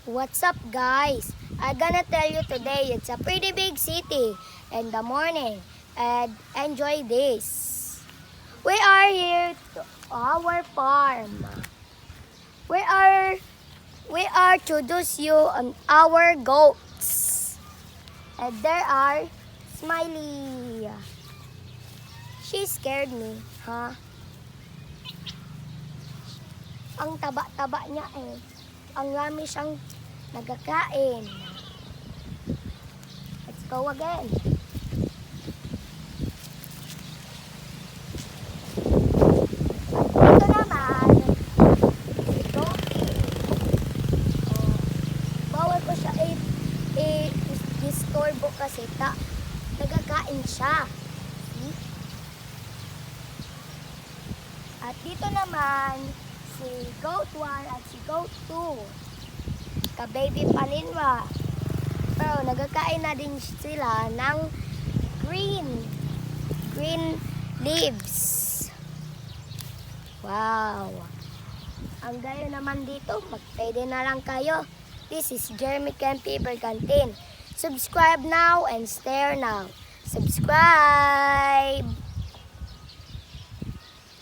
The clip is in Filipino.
What's up, guys? I'm gonna tell you today it's a pretty big city in the morning, and enjoy this. We are here to our farm. We are we are introduce you on our goats. And there are Smiley. She scared me, huh? Ang taba-taba niya eh. Ang rami siyang nagkakain. Let's go again. Ito naman, ito. Bawal ko siya disturbo kasi nagkakain siya. See? At dito naman, si Goat 1 at si Goat 2. Ka-baby palinwa. Pero nagkakain na din sila ng green leaves. Wow! Ang gayo naman dito, magpwede na lang kayo. This is Jeremy Kempi Bergantin. Subscribe now and stay now. Subscribe!